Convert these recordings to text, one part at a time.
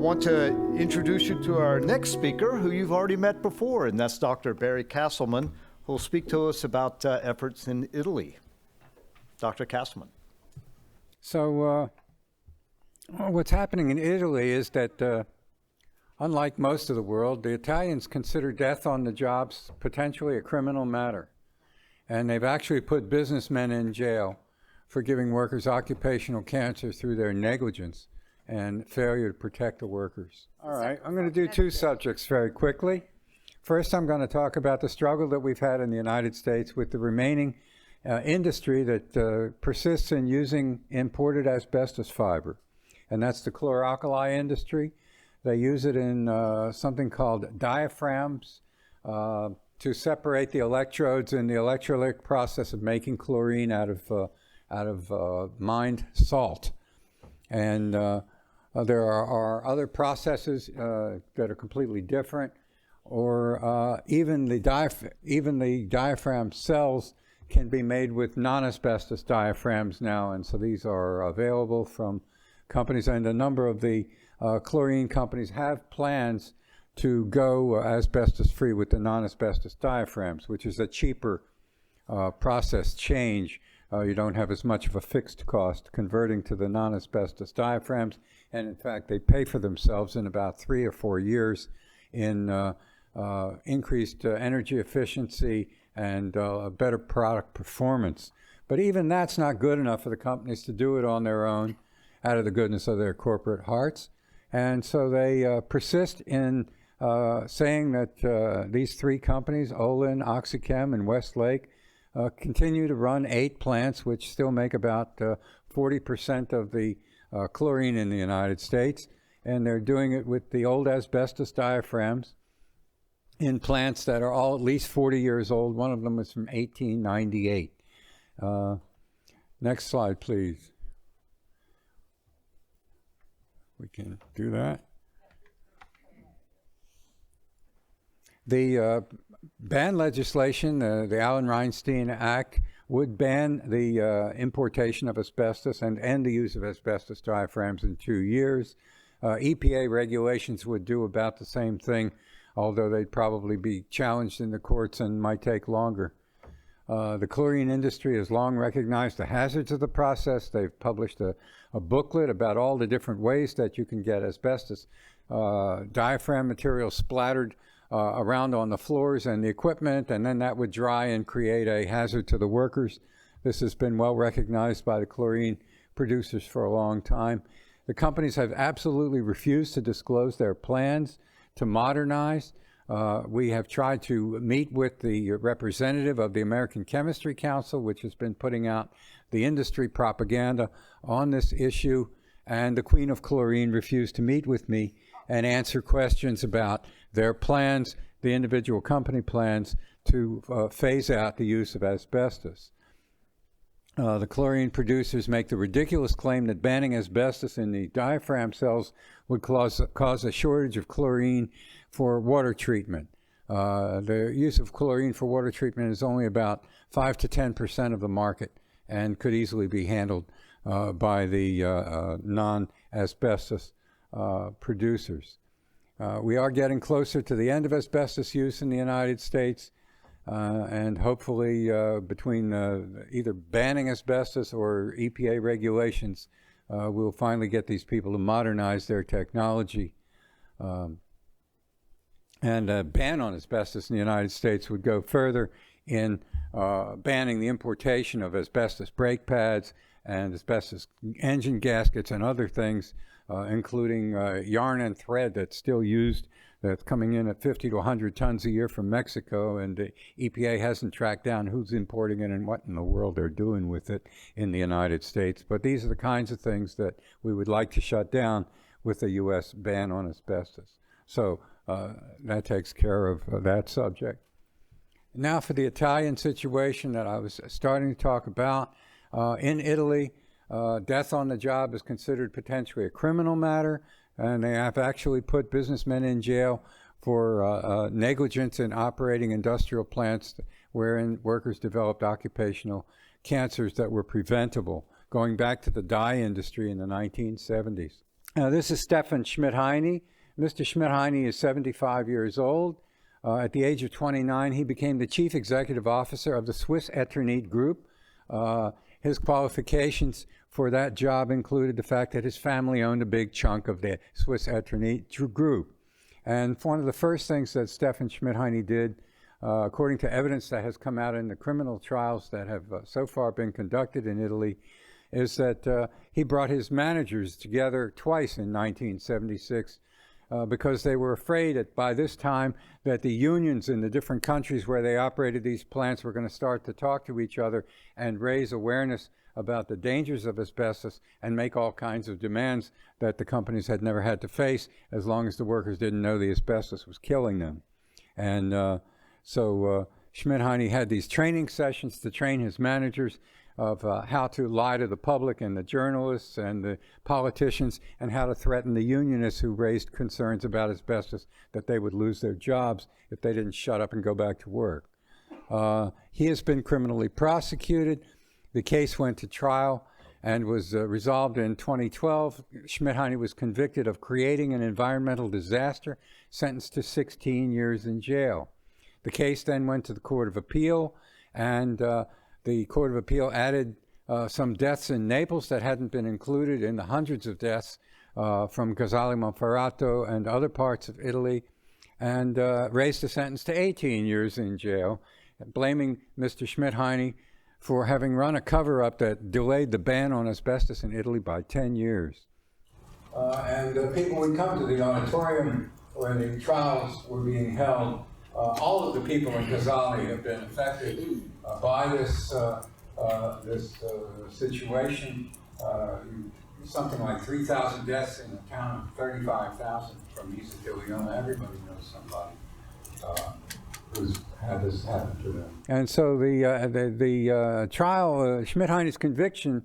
want to introduce you to our next speaker, who you've already met before, and that's Dr. Barry Castleman, who will speak to us about efforts in Italy. Dr. Castleman. So what's happening in Italy is that, unlike most of the world, the Italians consider death on the job potentially a criminal matter. And they've actually put businessmen in jail for giving workers occupational cancer through their negligence and failure to protect the workers. All right, I'm going to do two subjects very quickly. First, I'm going to talk about the struggle that we've had in the United States with the remaining industry that persists in using imported asbestos fiber, and that's the Chlor-Alkali industry. They use it in something called diaphragms to separate the electrodes in the electrolytic process of making chlorine out of mined salt. And there are other processes that are completely different, or even the diaphragm cells can be made with non-asbestos diaphragms now, and so these are available from companies, and a number of the chlorine companies have plans to go asbestos-free with the non-asbestos diaphragms, which is a cheaper process change. You don't have as much of a fixed cost converting to the non-asbestos diaphragms, and in fact they pay for themselves in about 3 or 4 years in increased energy efficiency and better product performance. But even that's not good enough for the companies to do it on their own out of the goodness of their corporate hearts. And so they persist in saying that these 3 companies, Olin, OxyChem, and Westlake, continue to run 8 plants, which still make about 40% of the chlorine in the United States. And they're doing it with the old asbestos diaphragms in plants that are all at least 40 years old. One of them is from 1898. Next slide, please. We can do that. The ban legislation, the Alan Reinstein Act, would ban the importation of asbestos and end the use of asbestos diaphragms in 2 years. EPA regulations would do about the same thing, although they'd probably be challenged in the courts and might take longer. The chlorine industry has long recognized the hazards of the process. They've published a booklet about all the different ways that you can get asbestos diaphragm material splattered around on the floors and the equipment, and then that would dry and create a hazard to the workers. This has been well recognized by the chlorine producers for a long time. The companies have absolutely refused to disclose their plans to modernize. We have tried to meet with the representative of the American Chemistry Council, which has been putting out the industry propaganda on this issue, and the Queen of Chlorine refused to meet with me and answer questions about their plans, the individual company plans, to phase out the use of asbestos. The chlorine producers make the ridiculous claim that banning asbestos in the diaphragm cells would cause a shortage of chlorine for water treatment. The use of chlorine for water treatment is only about 5 to 10% of the market and could easily be handled by the non-asbestos producers. We are getting closer to the end of asbestos use in the United States, and hopefully between either banning asbestos or EPA regulations, we'll finally get these people to modernize their technology. And a ban on asbestos in the United States would go further in banning the importation of asbestos brake pads and asbestos engine gaskets and other things, including yarn and thread that's still used, that's coming in at 50 to 100 tons a year from Mexico, and the EPA hasn't tracked down who's importing it and what in the world they're doing with it in the United States. But these are the kinds of things that we would like to shut down with a U.S. ban on asbestos. So that takes care of that subject. Now for the Italian situation that I was starting to talk about. In Italy, death on the job is considered potentially a criminal matter, and they have actually put businessmen in jail for negligence in operating industrial plants wherein workers developed occupational cancers that were preventable, going back to the dye industry in the 1970s. This is Stefan Schmidt-Heine. Mr. Schmidt-Heine is 75 years old. At the age of 29, he became the chief executive officer of the Swiss Eternit Group. His qualifications for that job included the fact that his family owned a big chunk of the Swiss Eternit Group. And one of the first things that Stefan Schmidt-Heine did, according to evidence that has come out in the criminal trials that have so far been conducted in Italy, is that he brought his managers together twice in 1976 because they were afraid that by this time that the unions in the different countries where they operated these plants were going to start to talk to each other and raise awareness about the dangers of asbestos and make all kinds of demands that the companies had never had to face as long as the workers didn't know the asbestos was killing them. And so Schmidt-Heine had these training sessions to train his managers of how to lie to the public and the journalists and the politicians and how to threaten the unionists who raised concerns about asbestos that they would lose their jobs if they didn't shut up and go back to work. He has been criminally prosecuted. The case went to trial and was resolved in 2012. Schmidt-Heine was convicted of creating an environmental disaster, sentenced to 16 years in jail. The case then went to the Court of Appeal, and the Court of Appeal added some deaths in Naples that hadn't been included in the hundreds of deaths from Casale Monferrato and other parts of Italy, and raised the sentence to 18 years in jail, blaming Mr. Schmidt-Heine for having run a cover-up that delayed the ban on asbestos in Italy by 10 years. And people would come to the auditorium where the trials were being held. All of the people in Casale have been affected by this situation. Something like 3,000 deaths in a town of 35,000 from Mesothelioma. Everybody knows somebody who's had this happen to them. And so the trial, Schmidt-Heine's conviction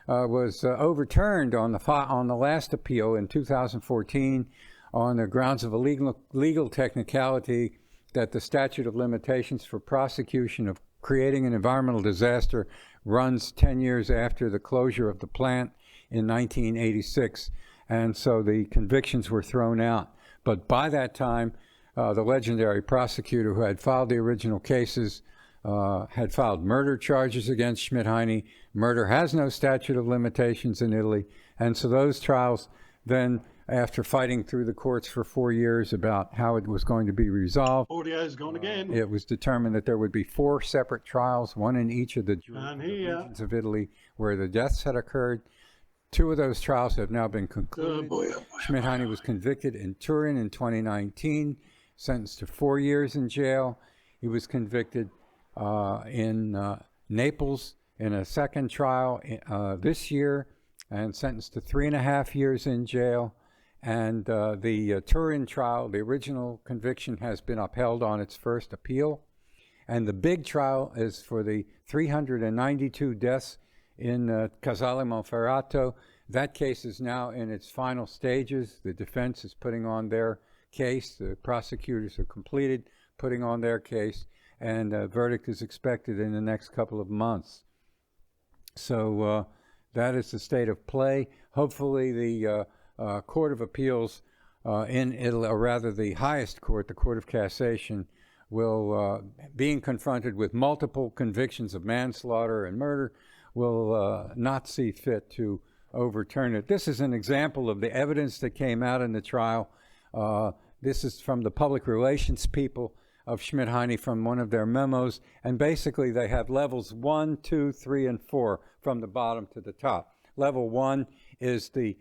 was overturned on the last appeal in 2014 on the grounds of a legal technicality that the statute of limitations for prosecution of creating an environmental disaster runs 10 years after the closure of the plant in 1986. And so the convictions were thrown out. But by that time, the legendary prosecutor who had filed the original cases had filed murder charges against Schmidt-Heine. Murder has no statute of limitations in Italy. And so those trials then, after fighting through the courts for 4 years about how it was going to be resolved, is going again. It was determined that there would be 4 separate trials, one in each of the regions of Italy where the deaths had occurred. 2 of those trials have now been concluded. Schmidt-Heine was convicted in Turin in 2019, sentenced to 4 years in jail. He was convicted in Naples in a second trial this year and sentenced to 3.5 years in jail. And the Turin trial, the original conviction, has been upheld on its first appeal. And the big trial is for the 392 deaths in Casale Monferrato. That case is now in its final stages. The defense is putting on their case. The prosecutors have completed putting on their case. And a verdict is expected in the next couple of months. So that is the state of play. Hopefully the Court of Appeals in Italy, or rather the highest court, the Court of Cassation, will, being confronted with multiple convictions of manslaughter and murder, will not see fit to overturn it. This is an example of the evidence that came out in the trial. This is from the public relations people of Schmidt-Heine from one of their memos, and basically they have levels 1, 2, 3, and 4 from the bottom to the top. Level 1 is the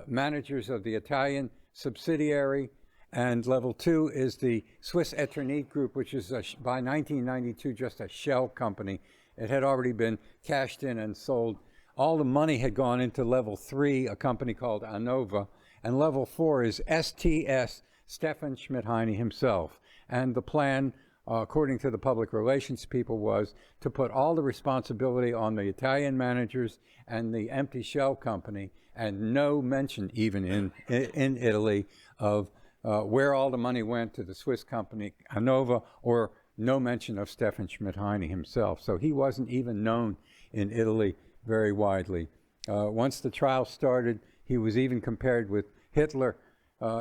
managers of the Italian subsidiary, and level 2 is the Swiss Eternit Group, which is by 1992 just a shell company. It had already been cashed in and sold. All the money had gone into level 3, a company called Anova, and level 4 is STS, Stefan Schmidt-Heine himself. And the plan, according to the public relations people, was to put all the responsibility on the Italian managers and the empty shell company, and no mention even in Italy of where all the money went to the Swiss company Anova, or no mention of Stefan Schmidt-Heine himself. So he wasn't even known in Italy very widely. Once the trial started, He was even compared with Hitler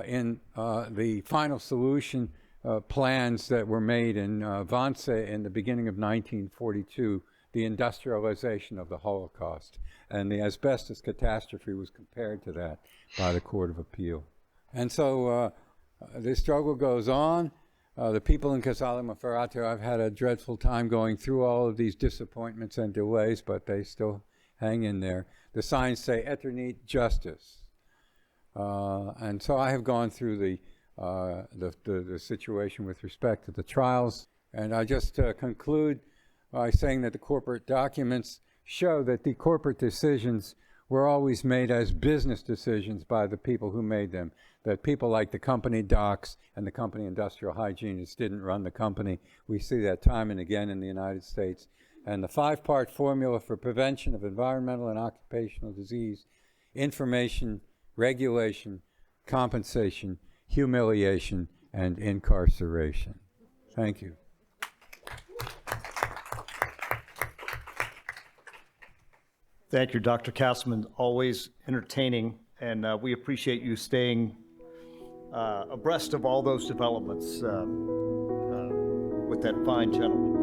in the final solution plans that were made in Wannsee in the beginning of 1942, the industrialization of the Holocaust. And the asbestos catastrophe was compared to that by the Court of Appeal. And so the struggle goes on. The people in Casale Monferrato, I've had a dreadful time going through all of these disappointments and delays, but they still hang in there. The signs say "Eternit justice," and so I have gone through the situation with respect to the trials, and I just conclude by saying that the corporate documents show that the corporate decisions were always made as business decisions by the people who made them, that people like the company docs and the company industrial hygienists didn't run the company. We see that time and again in the United States. And the 5-part formula for prevention of environmental and occupational disease: information, regulation, compensation, humiliation, and incarceration. Thank you. Thank you, Dr. Castleman. Always entertaining, and we appreciate you staying abreast of all those developments with that fine gentleman.